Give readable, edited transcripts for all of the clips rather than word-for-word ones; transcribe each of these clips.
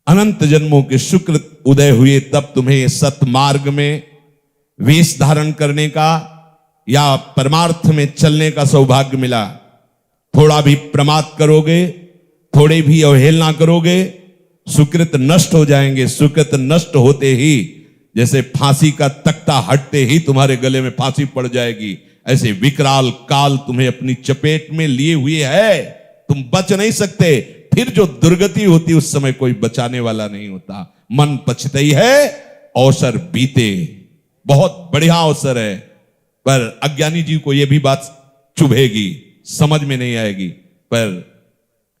अनंत जन्मों के शुक्र उदय हुए तब तुम्हें सतमार्ग में वेश धारण करने का या परमार्थ में चलने का सौभाग्य मिला। थोड़ा भी प्रमाद करोगे, थोड़ी भी अवहेलना करोगे, सुकृत नष्ट हो जाएंगे। सुकृत नष्ट होते ही जैसे फांसी का तख्ता हटते ही तुम्हारे गले में फांसी पड़ जाएगी, ऐसे विकराल काल तुम्हें अपनी चपेट में लिए हुए है, तुम बच नहीं सकते। फिर जो दुर्गति होती उस समय कोई बचाने वाला नहीं होता। मन पछताई है, अवसर बीते। बहुत बढ़िया अवसर है, पर अज्ञानी जी को यह भी बात चुभेगी, समझ में नहीं आएगी, पर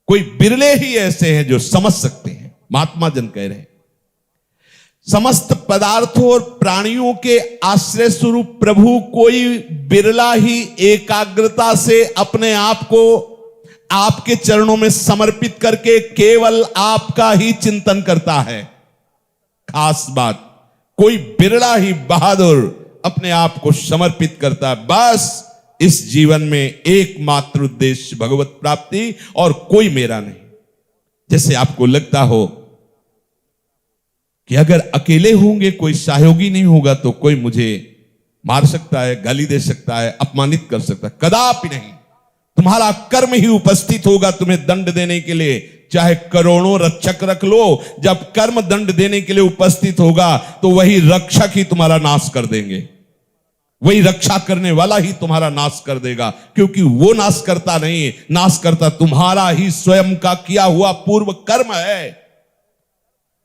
कोई बिरले ही ऐसे हैं जो समझ सकते हैं। महात्मा जन कह रहे हैं, समस्त पदार्थों और प्राणियों के आश्रय स्वरूप प्रभु कोई बिरला ही एकाग्रता से अपने आप को आपके चरणों में समर्पित करके केवल आपका ही चिंतन करता है। खास बात, कोई बिरला ही बहादुर अपने आप को समर्पित करता है। बस इस जीवन में एकमात्र उद्देश्य भगवत प्राप्ति और कोई मेरा नहीं। जैसे आपको लगता हो कि अगर अकेले होंगे, कोई सहयोगी नहीं होगा, तो कोई मुझे मार सकता है, गाली दे सकता है, अपमानित कर सकता है। कदापि नहीं। तुम्हारा कर्म ही उपस्थित होगा तुम्हें दंड देने के लिए। चाहे करोड़ों रक्षक रख लो, जब कर्म दंड देने के लिए उपस्थित होगा तो वही रक्षक ही तुम्हारा नाश कर देंगे, वही रक्षा करने वाला ही तुम्हारा नाश कर देगा। क्योंकि वो नाश करता नहीं, नाश करता तुम्हारा ही स्वयं का किया हुआ पूर्व कर्म है।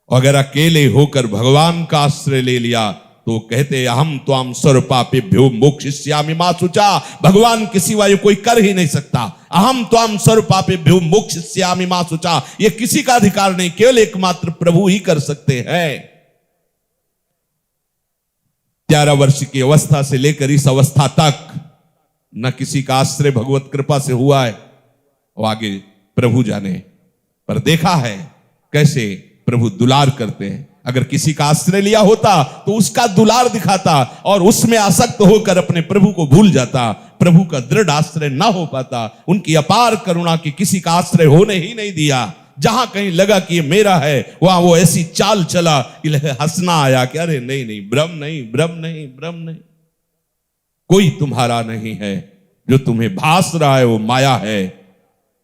अगर अकेले होकर भगवान का आश्रय ले लिया तो कहते अहम त्वाम सर्वपापेभ्यो मोक्षयिष्यामि मा शुचा। भगवान के सिवा ये कोई कर ही नहीं सकता। अहम त्वाम सर्वपापेभ्यो मोक्षयिष्यामि मा शुचा, ये किसी का अधिकार नहीं, केवल एकमात्र प्रभु ही कर सकते हैं। 11 वर्ष की अवस्था से लेकर इस अवस्था तक न किसी का आश्रय भगवत कृपा से हुआ है, वो आगे प्रभु जाने। पर देखा है कैसे प्रभु दुलार करते हैं। अगर किसी का आश्रय लिया होता तो उसका दुलार दिखाता और उसमें आसक्त होकर अपने प्रभु को भूल जाता। प्रभु का दृढ़ आश्रय ना हो पाता। उनकी अपार करुणा की किसी का आश्रय होने ही नहीं दिया। जहां कहीं लगा कि ये मेरा है, वहां वो ऐसी चाल चला कि हंसना आया कि अरे नहीं नहीं, भ्रम नहीं, भ्रम नहीं, भ्रम नहीं, कोई तुम्हारा नहीं है। जो तुम्हें भास रहा है वो माया है,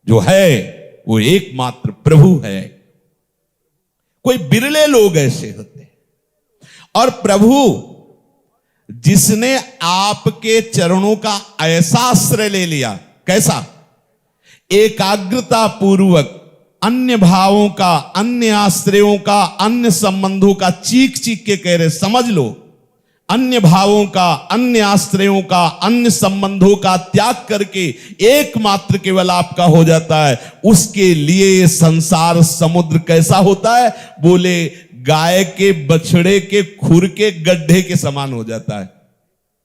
जो है वो एकमात्र प्रभु है। कोई बिरले लोग ऐसे होते हैं। और प्रभु जिसने आपके चरणों का ऐसा आश्रय ले लिया, कैसा? एकाग्रता पूर्वक अन्य भावों का, अन्य आश्रयों का, अन्य संबंधों का चीख चीख के कह रहे, समझ लो, अन्य भावों का, अन्य आश्रयों का, अन्य संबंधों का त्याग करके एकमात्र केवल आपका हो जाता है। उसके लिए संसार समुद्र कैसा होता है? बोले गाय के बछड़े के खुर के गड्ढे के समान हो जाता है।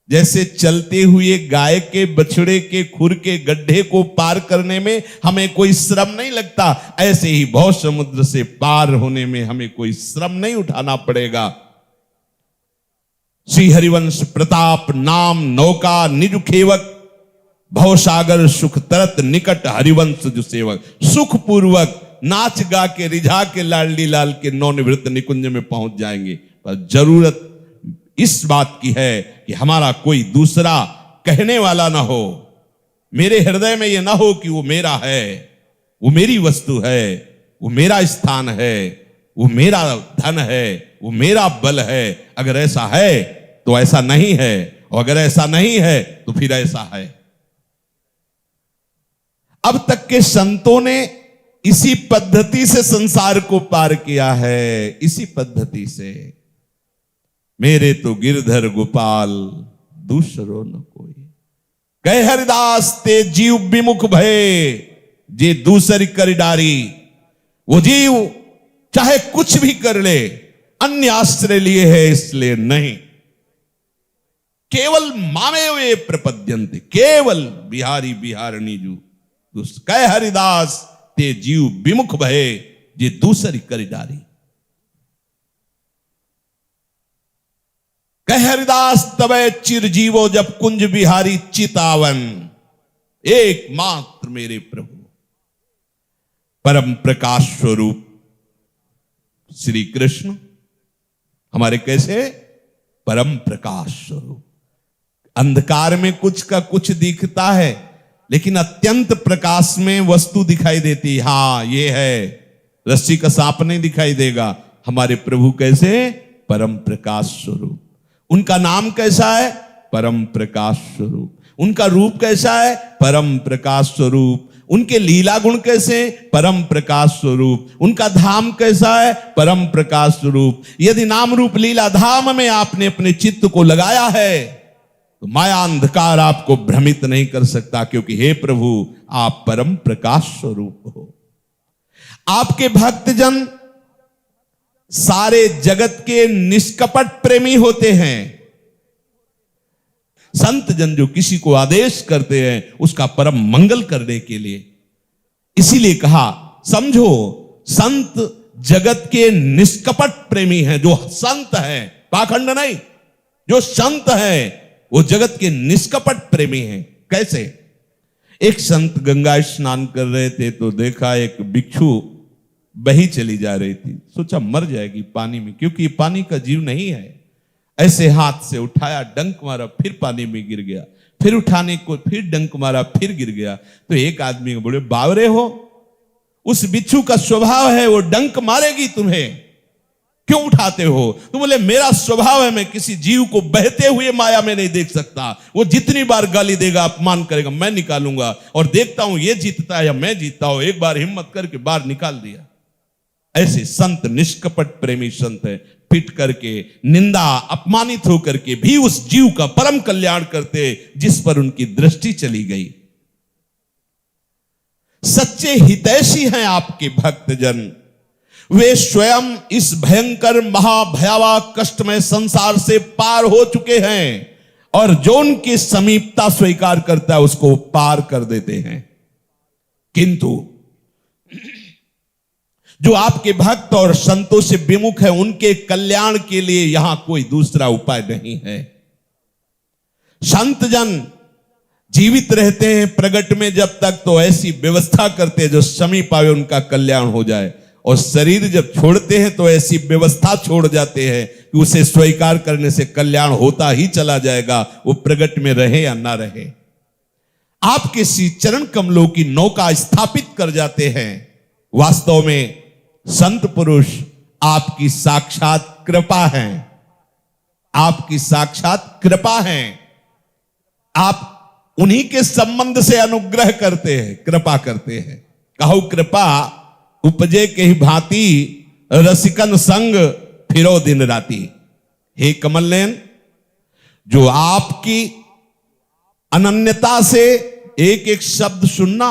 जैसे चलते हुए गाय के बछड़े के खुर के गड्ढे को पार करने में हमें कोई श्रम नहीं लगता, ऐसे ही भव समुद्र से पार होने में हमें कोई श्रम नहीं उठाना पड़ेगा। श्री हरिवंश प्रताप नाम नौका निज खेवक, भवसागर सुख तरत निकट हरिवंश जो सेवक। सुख पूर्वक नाच गा के रिझा के लाडली लाल के नवनिवृत्त निकुंज में पहुंच जाएंगे। पर जरूरत इस बात की है कि हमारा कोई दूसरा कहने वाला ना हो। मेरे हृदय में यह ना हो कि वो मेरा है, वो मेरी वस्तु है, वो मेरा स्थान है, वो मेरा धन है, वो मेरा बल है। अगर ऐसा है तो ऐसा नहीं है, और अगर ऐसा नहीं है तो फिर ऐसा है। अब तक के संतों ने इसी पद्धति से संसार को पार किया है, इसी पद्धति से। मेरे तो गिरधर गोपाल दूसरो न कोई, कह हरिदास ते जीव विमुख भय, जे दूसरी कर डारी। वो जीव चाहे कुछ भी कर ले, अन्य आश्रय लिए है इसलिए नहीं। केवल मामेवे प्रपद्यन्ते, केवल बिहारी बिहारणी जू। कह हरिदास ते जीव विमुख भये, जे दूसरी कर डारी। कह हरिदास तबे चिरजीवो, जब कुंज बिहारी चितावन। एकमात्र मेरे प्रभु परम प्रकाश स्वरूप श्री कृष्ण हमारे कैसे परम प्रकाश स्वरूप। अंधकार में कुछ का कुछ दिखता है, लेकिन अत्यंत प्रकाश में वस्तु दिखाई देती। हां, ये है, रस्सी का सांप नहीं दिखाई देगा। हमारे प्रभु कैसे परम प्रकाश स्वरूप। उनका नाम कैसा है? परम प्रकाश स्वरूप। उनका रूप कैसा है? परम प्रकाश स्वरूप। उनके लीला गुण कैसे? परम प्रकाश स्वरूप। उनका धाम कैसा है? परम प्रकाश स्वरूप। यदि नाम रूप लीला धाम में आपने अपने चित्त को लगाया है तो माया अंधकार आपको भ्रमित नहीं कर सकता, क्योंकि हे प्रभु आप परम प्रकाश स्वरूप हो। आपके भक्तजन सारे जगत के निष्कपट प्रेमी होते हैं। संत जन जो किसी को आदेश करते हैं उसका परम मंगल करने के लिए, इसीलिए कहा समझो संत जगत के निष्कपट प्रेमी हैं। जो संत हैं, पाखंड नहीं, जो संत हैं वो जगत के निष्कपट प्रेमी हैं। कैसे? एक संत गंगा स्नान कर रहे थे तो देखा एक भिक्षु बही चली जा रही थी। सोचा मर जाएगी पानी में, क्योंकि पानी का जीव नहीं है। ऐसे हाथ से उठाया, डंक मारा, फिर पानी में गिर गया। फिर उठाने को फिर डंक मारा, फिर गिर गया। तो एक आदमी को बोले बावरे हो, उस बिच्छू का स्वभाव है वो डंक मारेगी तुम्हें, क्यों उठाते हो? तो बोले मेरा स्वभाव है, मैं किसी जीव को बहते हुए माया में नहीं देख सकता। वो जितनी बार गाली देगा, अपमान करेगा, मैं निकालूंगा और देखता हूं ये जीतता है या मैं जीतता हूं। एक बार हिम्मत करके बाहर निकाल दिया। ऐसे संत निष्कपट प्रेमी संत है। पिट करके, निंदा, अपमानित होकर के भी उस जीव का परम कल्याण करते जिस पर उनकी दृष्टि चली गई। सच्चे हितैषी हैं आपके भक्तजन। वे स्वयं इस भयंकर महाभयावह कष्टमय संसार से पार हो चुके हैं और जो उनकी समीपता स्वीकार करता है उसको पार कर देते हैं। किंतु जो आपके भक्त और संतों से विमुख है, उनके कल्याण के लिए यहां कोई दूसरा उपाय नहीं है। संत जन जीवित रहते हैं प्रगट में जब तक तो ऐसी व्यवस्था करते हैं जो समीप आवे उनका कल्याण हो जाए, और शरीर जब छोड़ते हैं तो ऐसी व्यवस्था छोड़ जाते हैं कि उसे स्वीकार करने से कल्याण होता ही चला जाएगा, वो प्रगट में रहे या ना रहे। आपके श्री चरण कमलों की नौका स्थापित कर जाते हैं। वास्तव में संत पुरुष आपकी साक्षात कृपा है, आपकी साक्षात कृपा है। आप उन्हीं के संबंध से अनुग्रह करते हैं, कृपा करते हैं। कहो कृपा उपजे के ही भांति, रसिकन संग फिरो दिन राती। हे कमल नयन, जो आपकी अनन्यता से एक एक शब्द सुनना,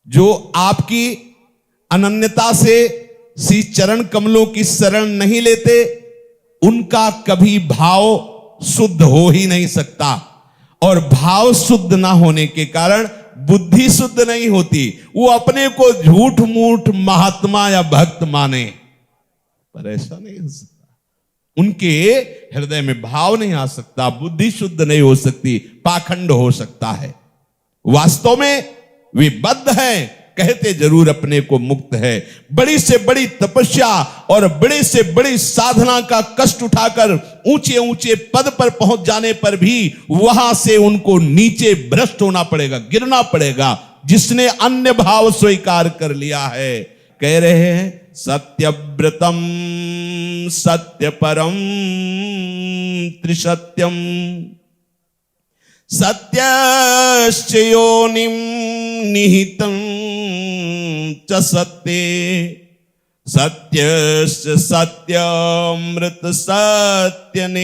जो आपकी अनन्यता से श्री चरण कमलों की शरण नहीं लेते, उनका कभी भाव शुद्ध हो ही नहीं सकता। और भाव शुद्ध ना होने के कारण बुद्धि शुद्ध नहीं होती। वो अपने को झूठ मूठ महात्मा या भक्त माने, पर ऐसा नहीं हो सकता। उनके हृदय में भाव नहीं आ सकता, बुद्धि शुद्ध नहीं हो सकती, पाखंड हो सकता है। वास्तव में वे बद्ध हैं, कहते जरूर अपने को मुक्त है। बड़ी से बड़ी तपस्या और बड़े से बड़ी साधना का कष्ट उठाकर ऊंचे ऊंचे पद पर पहुंच जाने पर भी वहां से उनको नीचे भ्रष्ट होना पड़ेगा, गिरना पड़ेगा। जिसने अन्य भाव स्वीकार कर लिया है, कह रहे हैं सत्यव्रतम सत्यपरम त्रिसत्यम सत्यश्च योनिं निहितं च सत्ये सत्यश्च सत्यमृत सत्यनेत्रं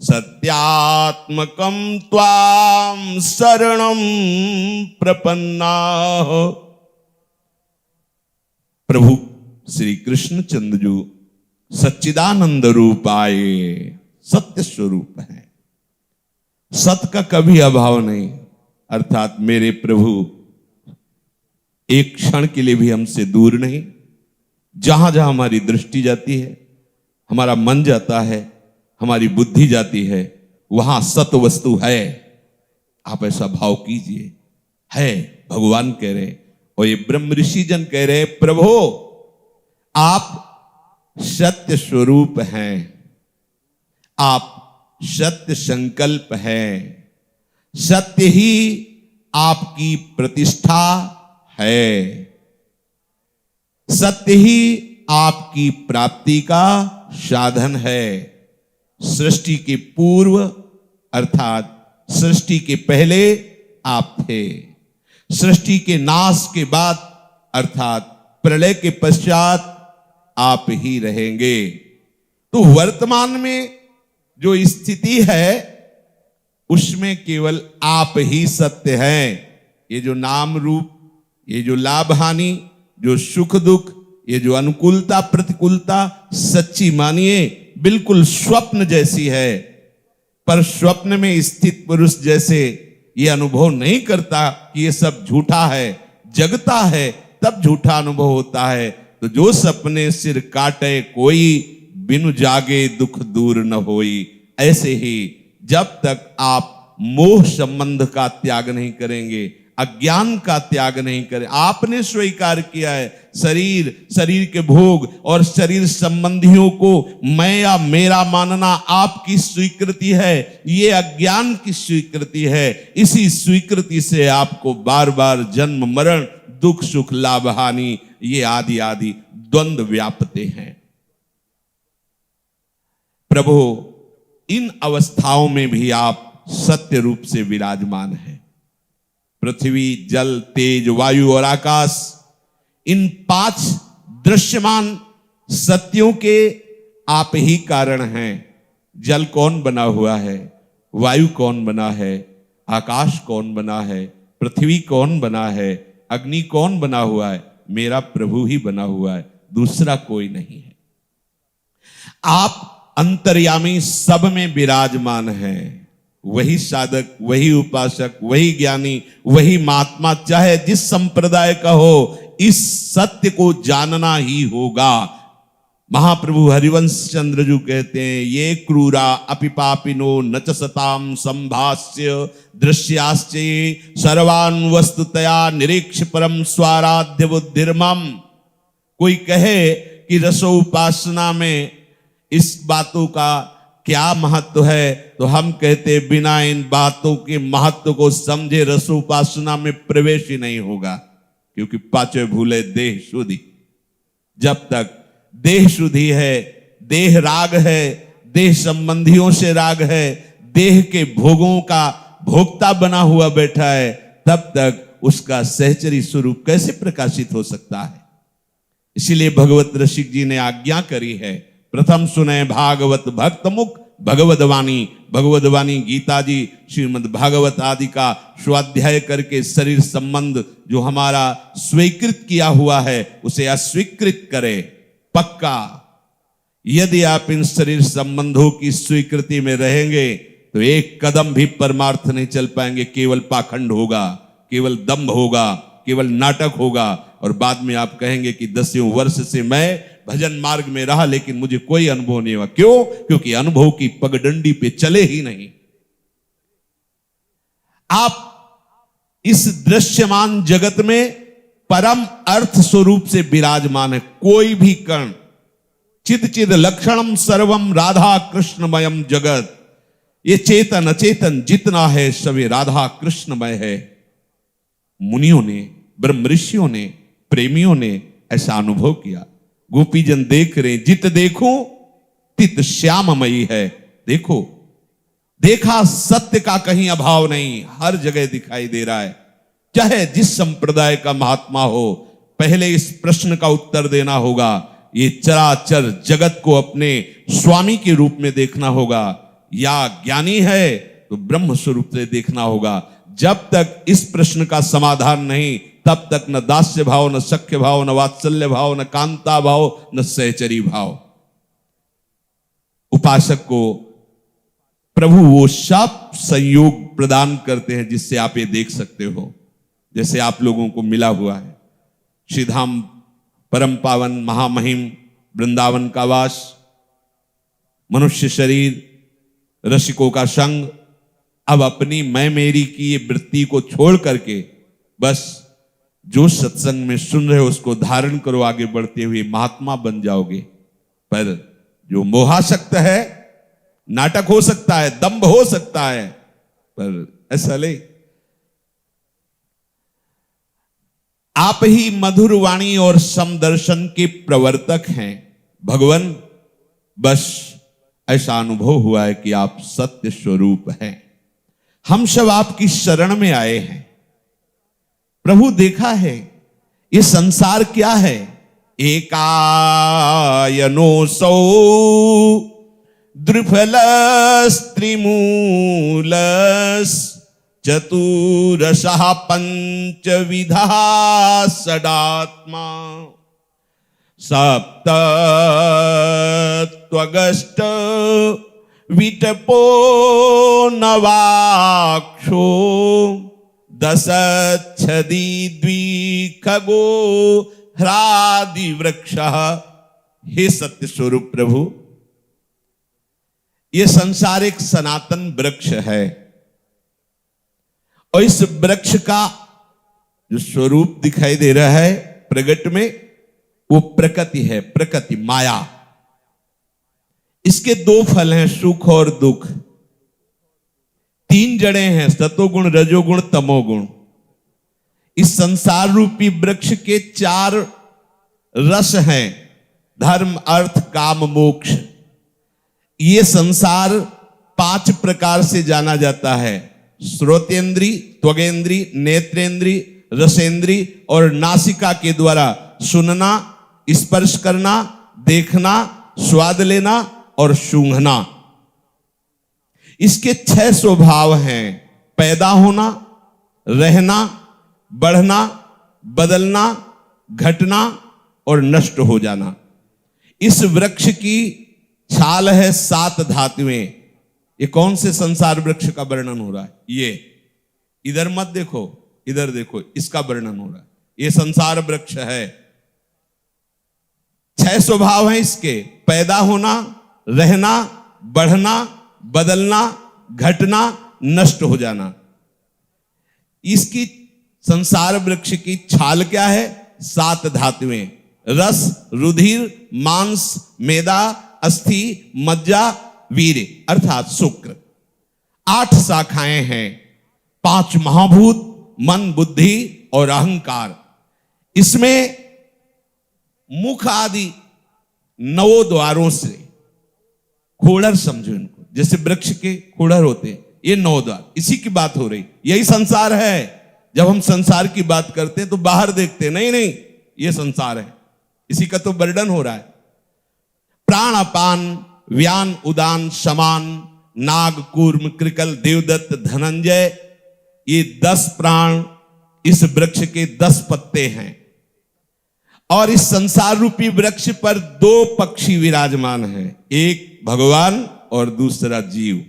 सत्यात्मकं त्वां शरणं प्रपन्नाः। प्रभु श्री कृष्णचंद्र जो सच्चिदानंद रूप आए, सत्य स्वरूप है, सत का कभी अभाव नहीं। अर्थात मेरे प्रभु एक क्षण के लिए भी हमसे दूर नहीं। जहां जहां हमारी दृष्टि जाती है, हमारा मन जाता है, हमारी बुद्धि जाती है, वहां सत वस्तु है। आप ऐसा भाव कीजिए, है भगवान कह रहे हैं। और ये ब्रह्म ऋषि जन कह रहे, प्रभु आप सत्य स्वरूप हैं, आप सत्य संकल्प हैं, सत्य ही आपकी प्रतिष्ठा है, सत्य ही आपकी प्राप्ति का साधन है। सृष्टि के पूर्व अर्थात सृष्टि के पहले आप थे, सृष्टि के नाश के बाद अर्थात प्रलय के पश्चात आप ही रहेंगे। तो वर्तमान में जो स्थिति है उसमें केवल आप ही सत्य हैं। ये जो नाम रूप, ये जो लाभ हानि, जो सुख दुख, ये जो अनुकूलता प्रतिकूलता, सच्ची मानिए बिल्कुल स्वप्न जैसी है। पर स्वप्न में स्थित पुरुष जैसे ये अनुभव नहीं करता कि ये सब झूठा है, जगता है तब झूठा अनुभव होता है। तो जो सपने सिर काटे कोई, बिनु जागे दुख दूर न होई। ऐसे ही जब तक आप मोह संबंध का त्याग नहीं करेंगे, अज्ञान का त्याग नहीं करें, आपने स्वीकार किया है शरीर, शरीर के भोग और शरीर संबंधियों को मैं या मेरा मानना आपकी स्वीकृति है, ये अज्ञान की स्वीकृति है। इसी स्वीकृति से आपको बार बार जन्म मरण, दुख सुख, लाभ हानि, ये आदि आदि द्वंद्व व्यापते हैं। प्रभु इन अवस्थाओं में भी आप सत्य रूप से विराजमान हैं। पृथ्वी, जल, तेज, वायु और आकाश, इन 5 दृश्यमान सत्यों के आप ही कारण हैं। जल कौन बना हुआ है, वायु कौन बना है, आकाश कौन बना है, पृथ्वी कौन बना है, अग्नि कौन बना हुआ है? मेरा प्रभु ही बना हुआ है, दूसरा कोई नहीं है। आप अंतर्यामी सब में विराजमान हैं। वही साधक, वही उपासक, वही ज्ञानी, वही महात्मा, चाहे जिस संप्रदाय का हो, इस सत्य को जानना ही होगा। महाप्रभु हरिवंश चंद्र जी कहते हैं, ये क्रूरा अपिपापिनो नच सताम संभाष्य दृश्याश्चे सर्वान् वस्तुतया निरीक्ष परम स्वाराध्य बुद्धिर्मम। कोई कहे कि रसो उपासना में इस बातों का क्या महत्व है, तो हम कहते बिना इन बातों के महत्व को समझे रसोपासना में प्रवेश ही नहीं होगा। क्योंकि पांचवे भूले देह शुद्धि। जब तक देह शुद्धि है, देह राग है, देह संबंधियों से राग है, देह के भोगों का भोक्ता बना हुआ बैठा है, तब तक उसका सहचरी स्वरूप कैसे प्रकाशित हो सकता है? इसीलिए भगवत रसिक जी ने आज्ञा करी है, प्रथम सुने भागवत भक्त मुख भगवदवाणी। भगवदवाणी गीता जी, श्रीमद् भागवत आदि का स्वाध्याय करके शरीर संबंध जो हमारा स्वीकृत किया हुआ है उसे अस्वीकृत करे। पक्का यदि आप इन शरीर संबंधों की स्वीकृति में रहेंगे तो एक कदम भी परमार्थ नहीं चल पाएंगे। केवल पाखंड होगा, केवल दंभ होगा, केवल नाटक होगा। और बाद में आप कहेंगे कि 10वें वर्ष से मैं भजन मार्ग में रहा लेकिन मुझे कोई अनुभव नहीं हुआ। क्यों? क्योंकि अनुभव की पगडंडी पे चले ही नहीं। आप इस दृश्यमान जगत में परम अर्थ स्वरूप से विराजमान है। कोई भी कण चिद चिद लक्षणम सर्वम राधा कृष्णमयम जगत। ये चेतन अचेतन जितना है सभी राधा कृष्णमय है। मुनियों ने, ब्रह्म ऋषियों ने, प्रेमियों ने ऐसा अनुभव किया। गोपीजन देख रहे, जित देखो तित श्याममयी है। देखो, देखा सत्य का कहीं अभाव नहीं, हर जगह दिखाई दे रहा है। चाहे जिस संप्रदाय का महात्मा हो, पहले इस प्रश्न का उत्तर देना होगा। ये चराचर जगत को अपने स्वामी के रूप में देखना होगा, या ज्ञानी है तो ब्रह्म स्वरूप से देखना होगा। जब तक इस प्रश्न का समाधान नहीं, तब तक न दास्य भाव, न सख्य भाव, न वात्सल्य भाव, न कांता भाव, न सहचरी भाव। उपासक को प्रभु वो सब संयोग प्रदान करते हैं जिससे आप ये देख सकते हो। जैसे आप लोगों को मिला हुआ है श्रीधाम परम पावन महामहिम वृंदावन का वास, मनुष्य शरीर, रसिकों का संग। अब अपनी मैं मेरी की ये वृत्ति को छोड़ करके बस जो सत्संग में सुन रहे हो उसको धारण करो, आगे बढ़ते हुए महात्मा बन जाओगे। पर जो मोहासक्त है, नाटक हो सकता है, दंभ हो सकता है, पर ऐसा ले, आप ही मधुर वाणी और समदर्शन के प्रवर्तक हैं भगवान। बस ऐसा अनुभव हुआ है कि आप सत्य स्वरूप हैं। हम सब आपकी शरण में आए हैं प्रभु। देखा है ये संसार क्या है, एकायनोऽसौ द्विफलस्त्रिमूलस् चतुरशः पंचविधा षडात्मा सप्तत्वगष्ट विटपो नवाक्षो दशच्छदी द्विखगो ह्रादि वृक्षः। हे सत्य स्वरूप प्रभु, ये संसार एक सनातन वृक्ष है और इस वृक्ष का जो स्वरूप दिखाई दे रहा है प्रगट में, वो प्रकृति है, प्रकृति माया। इसके दो फल हैं, सुख और दुख। तीन जड़ें हैं, सतोगुण, रजोगुण, तमोगुण। इस संसार रूपी वृक्ष के चार रस हैं, धर्म, अर्थ, काम, मोक्ष। ये संसार 5 प्रकार से जाना जाता है, श्रोतेंद्री, त्वगेंद्री, नेत्रेंद्री, रसेंद्री और नासिका के द्वारा सुनना, स्पर्श करना, देखना, स्वाद लेना और सूंघना। इसके 6 स्वभाव हैं, पैदा होना, रहना, बढ़ना, बदलना, घटना और नष्ट हो जाना। इस वृक्ष की छाल है 7 धातुएं। ये कौन से संसार वृक्ष का वर्णन हो रहा है? ये इधर मत देखो, इधर देखो, इसका वर्णन हो रहा है। ये संसार वृक्ष है। 6 स्वभाव हैं इसके, पैदा होना, रहना, बढ़ना, बदलना, घटना, नष्ट हो जाना। इसकी संसार वृक्ष की छाल क्या है? 7 धातुएं, रस, रुधिर, मांस, मेदा, अस्थि, मज्जा, वीर अर्थात शुक्र। 8 शाखाएं हैं, 5 महाभूत, मन, बुद्धि और अहंकार। इसमें मुख आदि 9 द्वारों से, खोड़र समझो इनको, जैसे वृक्ष के खोड़र होते हैं, ये 9 द्वार, इसी की बात हो रही। यही संसार है। जब हम संसार की बात करते हैं तो बाहर देखते हैं, नहीं नहीं ये संसार है, इसी का तो वर्णन हो रहा है। प्राण, अपान, व्यान, उदान, समान, नाग, कूर्म, कृकल, देवदत्त, धनंजय, ये 10 प्राण इस वृक्ष के 10 पत्ते हैं। और इस संसार रूपी वृक्ष पर 2 पक्षी विराजमान हैं, एक भगवान और दूसरा जीव।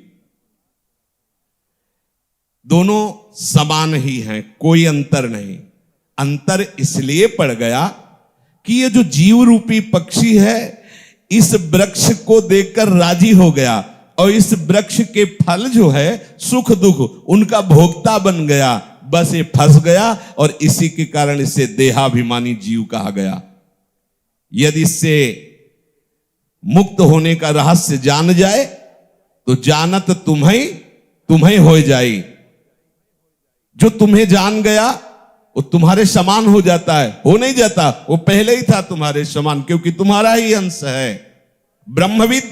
दोनों समान ही हैं, कोई अंतर नहीं। अंतर इसलिए पड़ गया कि ये जो जीव रूपी पक्षी है इस वृक्ष को देखकर राजी हो गया और इस वृक्ष के फल जो है सुख दुख उनका भोक्ता बन गया। बस ये फंस गया और इसी के कारण इसे देहाभिमानी जीव कहा गया। यदि इससे मुक्त होने का रहस्य जान जाए तो जानत तुम्हें हो जाए। जो तुम्हें जान गया वो तुम्हारे समान हो जाता है, हो नहीं जाता, वो पहले ही था तुम्हारे समान, क्योंकि तुम्हारा ही अंश है। ब्रह्मविद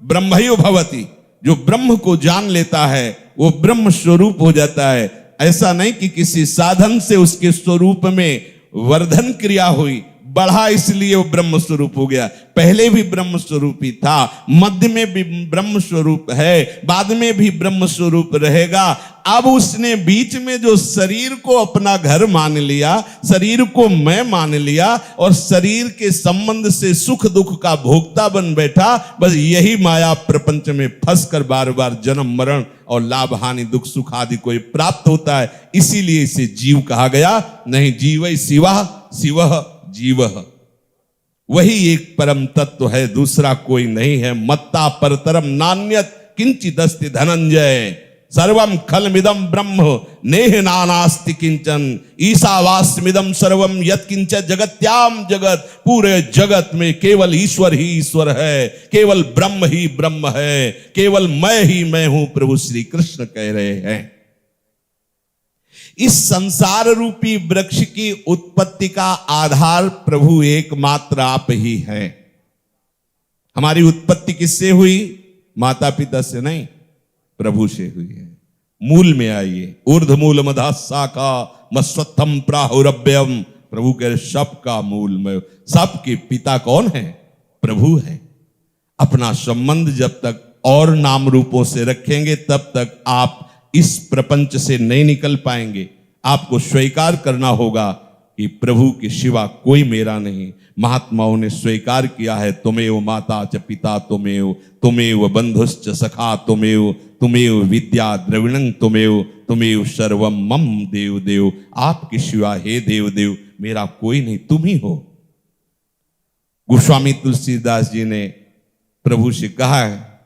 ब्रह्मयो भवति, जो ब्रह्म को जान लेता है वो ब्रह्म स्वरूप हो जाता है। ऐसा नहीं कि किसी साधन से उसके स्वरूप में वर्धन क्रिया हुई, बढ़ा इसलिए वो ब्रह्म स्वरूप हो गया। पहले भी ब्रह्म स्वरूप ही था, मध्य में भी ब्रह्म स्वरूप है, बाद में भी ब्रह्म स्वरूप रहेगा। अब उसने बीच में जो शरीर को अपना घर मान लिया, शरीर को मैं मान लिया और शरीर के संबंध से सुख दुख का भोक्ता बन बैठा। बस यही माया प्रपंच में फंसकर बार बार जन्म मरण और लाभ हानि दुख सुख आदि को प्राप्त होता है। इसीलिए इसे जीव कहा गया। नहीं, जीवै शिवः शिवः जीवः, वही एक परम तत्व है, दूसरा कोई नहीं है। मत्ता परतरम नान्यत किंचिदस्ति धनंजय। सर्वम खलमिदम ब्रह्म नेह नानास्ति किंचन ईशावास्यमिदं सर्वम यत्किंच जगत्याम जगत। पूरे जगत में केवल ईश्वर ही ईश्वर है, केवल ब्रह्म ही ब्रह्म है, केवल मैं ही मैं हूं, प्रभु श्री कृष्ण कह रहे हैं। इस संसार रूपी वृक्ष की उत्पत्ति का आधार प्रभु एकमात्र आप ही हैं। हमारी उत्पत्ति किससे हुई? माता पिता से नहीं, प्रभु से हुई है। मूल में आइए। ऊर्ध्वमूल मधा शाखा मस्वत्थम प्राहुरभ्यम। प्रभु कह सबका मूल में, सबके पिता कौन है? प्रभु है। अपना संबंध जब तक और नाम रूपों से रखेंगे तब तक आप इस प्रपंच से नहीं निकल पाएंगे। आपको स्वीकार करना होगा कि प्रभु के सिवा कोई मेरा नहीं। महात्माओं ने स्वीकार किया है, तुमेव माता च पिता तुमेव, तुमेव बंधुश्च सखा तुमेव, तुमेव विद्या द्रविणं तुमेव, तुमेव सर्वम मम देव देव। आपके सिवा हे देव देव मेरा कोई नहीं, तुम ही हो। गोस्वामी तुलसीदास जी ने प्रभु से कहा है,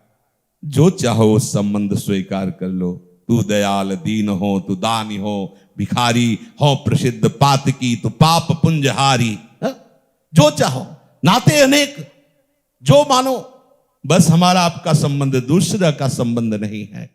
जो चाहो उस संबंध स्वीकार कर लो। तू दयाल दीन हो, तू दानी हो, भिखारी हो प्रसिद्ध पातकी, तू पाप पुंजहारी। जो चाहो, नाते अनेक, जो मानो, बस हमारा आपका संबंध दूसरा का संबंध नहीं है।